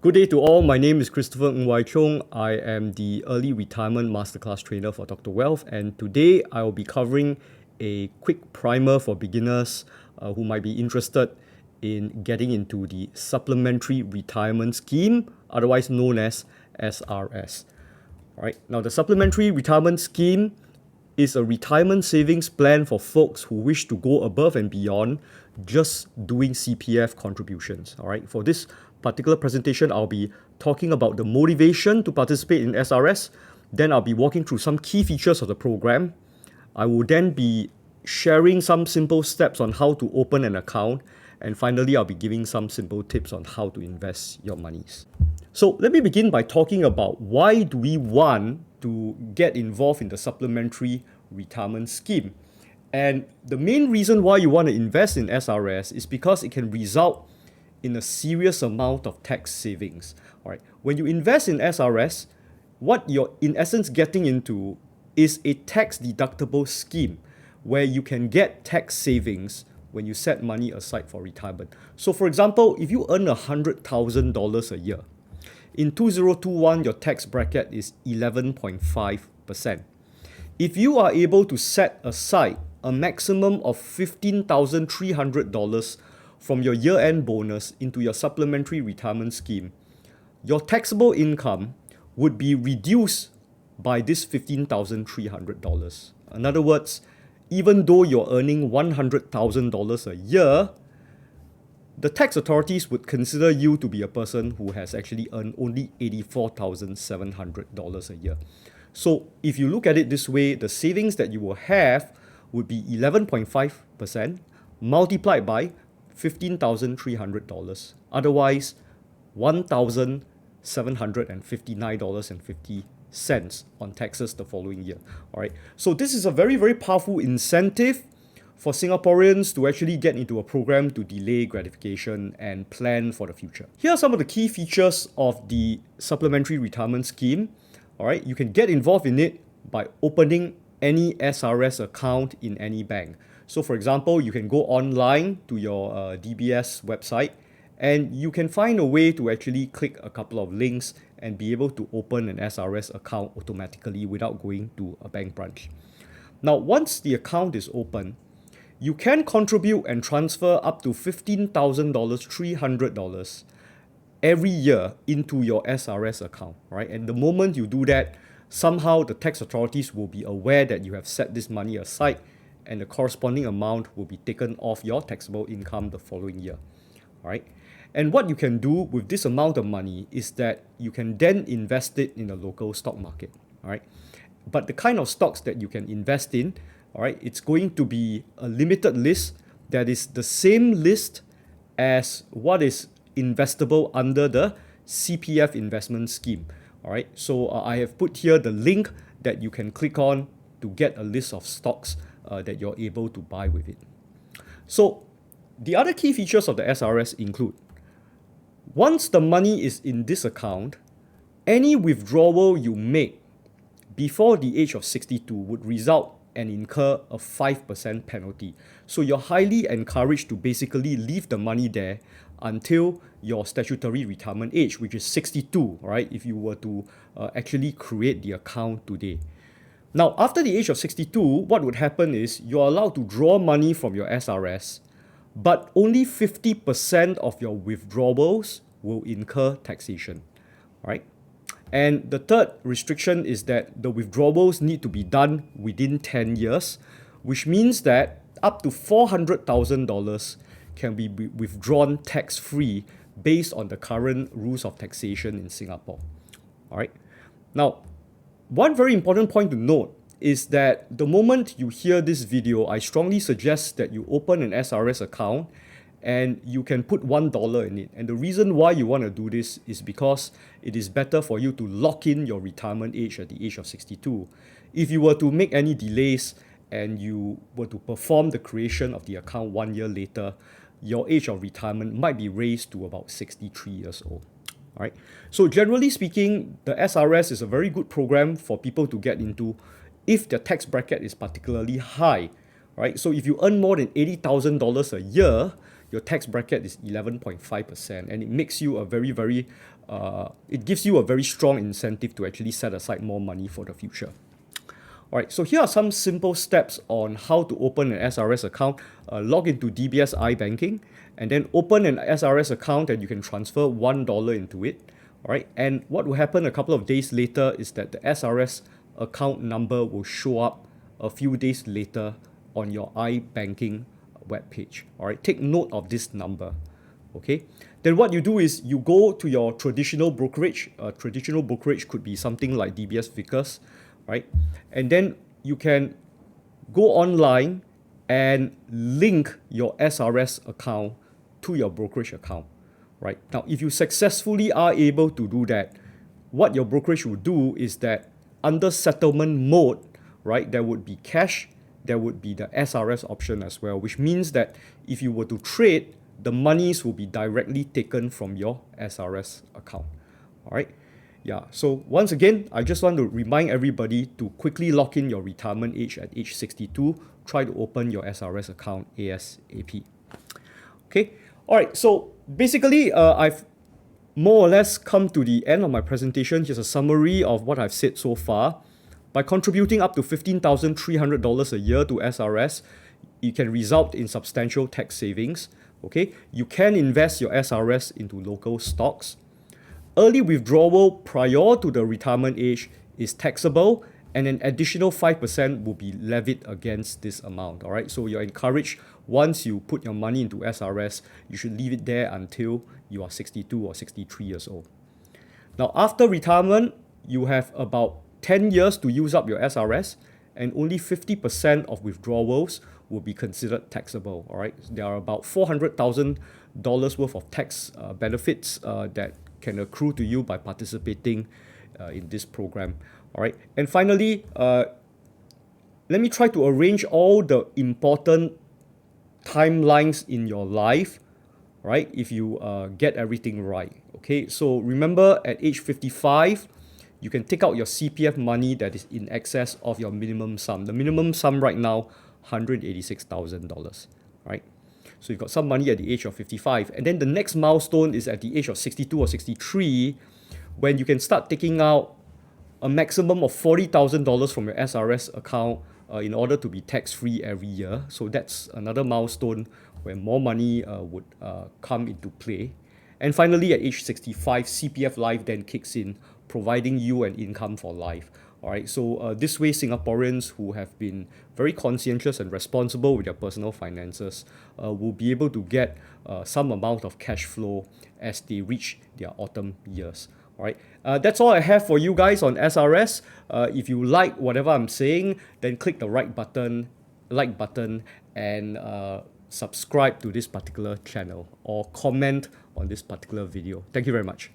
Good day to all. My name is Christopher Ng Wai Chung. I am the Early Retirement Masterclass Trainer for Dr. Wealth, and today I will be covering a quick primer for beginners who might be interested in getting into the Supplementary Retirement Scheme, otherwise known as SRS. All right. Now, the Supplementary Retirement Scheme is a retirement savings plan for folks who wish to go above and beyond just doing CPF contributions. All right. For this particular presentation, I'll be talking about the motivation to participate in SRS. Then I'll be walking through some key features of the program. I will then be sharing some simple steps on how to open an account. And finally, I'll be giving some simple tips on how to invest your monies. So let me begin by talking about why do we want to get involved in the supplementary retirement scheme. And the main reason why you want to invest in SRS is because it can result in a serious amount of tax savings. All right. When you invest in SRS, what you're in essence getting into is a tax deductible scheme where you can get tax savings when you set money aside for retirement. So for example, if you earn $100,000 a year, in 2021, your tax bracket is 11.5%. If you are able to set aside a maximum of $15,300 from your year-end bonus into your supplementary retirement scheme, your taxable income would be reduced by this $15,300. In other words, even though you're earning $100,000 a year, the tax authorities would consider you to be a person who has actually earned only $84,700 a year. So if you look at it this way, the savings that you will have would be 11.5% multiplied by $15,300. Otherwise, $1,759.50 on taxes the following year. All right. So this is a very, very powerful incentive for Singaporeans to actually get into a program to delay gratification and plan for the future. Here are some of the key features of the supplementary retirement scheme. All right, you can get involved in it by opening any SRS account in any bank. So for example, you can go online to your DBS website and you can find a way to actually click a couple of links and be able to open an SRS account automatically without going to a bank branch. Now, once the account is open, you can contribute and transfer up to $15,300 every year into your SRS account, right? And the moment you do that, somehow the tax authorities will be aware that you have set this money aside and the corresponding amount will be taken off your taxable income the following year, all right? And what you can do with this amount of money is that you can then invest it in a local stock market, all right? But the kind of stocks that you can invest in, all right, it's going to be a limited list that is the same list as what is investable under the CPF investment scheme. All right, so I have put here the link that you can click on to get a list of stocks that you're able to buy with it. So the other key features of the SRS include, once the money is in this account, any withdrawal you make before the age of 62 would result and incur a 5% penalty. So you're highly encouraged to basically leave the money there until your statutory retirement age, which is 62, right? If you were to actually create the account today. Now, after the age of 62, what would happen is you're allowed to draw money from your SRS, but only 50% of your withdrawals will incur taxation, right? And the third restriction is that the withdrawals need to be done within 10 years, which means that up to $400,000 can be withdrawn tax-free based on the current rules of taxation in Singapore. All right. Now, one very important point to note is that the moment you hear this video, I strongly suggest that you open an SRS account and you can put $1 in it. And the reason why you want to do this is because it is better for you to lock in your retirement age at the age of 62. If you were to make any delays and you were to perform the creation of the account 1 year later, your age of retirement might be raised to about 63 years old. All right. So generally speaking, the SRS is a very good program for people to get into if their tax bracket is particularly high, right? So if you earn more than $80,000 a year, your tax bracket is 11.5%, and it makes you a very, it gives you a very strong incentive to actually set aside more money for the future. All right, so here are some simple steps on how to open an SRS account. Log into DBS iBanking and then open an SRS account, and you can transfer $1 into it. All right, and what will happen a couple of days later is that the SRS account number will show up a few days later on your iBanking webpage. All right, take note of this number. Okay, then what you do is you go to your traditional brokerage. Traditional brokerage could be something like DBS Vickers, right? And then you can go online and link your SRS account to your brokerage account, right? Now, if you successfully are able to do that, what your brokerage will do is that under settlement mode, right, there would be cash, there would be the SRS option as well, which means that if you were to trade, the monies will be directly taken from your SRS account. All right. Yeah, so once again, I just want to remind everybody to quickly lock in your retirement age at age 62. Try to open your SRS account ASAP. Okay, all right, so basically, I've more or less come to the end of my presentation. Here's a summary of what I've said so far. By contributing up to $15,300 a year to SRS, it can result in substantial tax savings. Okay, you can invest your SRS into local stocks. Early withdrawal prior to the retirement age is taxable, and an additional 5% will be levied against this amount. All right, so you're encouraged, once you put your money into SRS, you should leave it there until you are 62 or 63 years old. Now, after retirement, you have about 10 years to use up your SRS, and only 50% of withdrawals will be considered taxable. All right, there are about $400,000 worth of tax benefits that can accrue to you by participating in this program. All right, and finally, let me try to arrange all the important timelines in your life, right, if you get everything right. Okay, so remember, at age 55, you can take out your CPF money that is in excess of your minimum sum. The minimum sum right now, $186,000, right? So you've got some money at the age of 55. And then the next milestone is at the age of 62 or 63, when you can start taking out a maximum of $40,000 from your SRS account in order to be tax-free every year. So that's another milestone where more money would come into play. And finally, at age 65, CPF Life then kicks in, providing you an income for life. All right, so this way, Singaporeans who have been very conscientious and responsible with their personal finances will be able to get some amount of cash flow as they reach their autumn years. All right, that's all I have for you guys on SRS. If you like whatever I'm saying, then click the like button, and subscribe to this particular channel, or comment on this particular video. Thank you very much.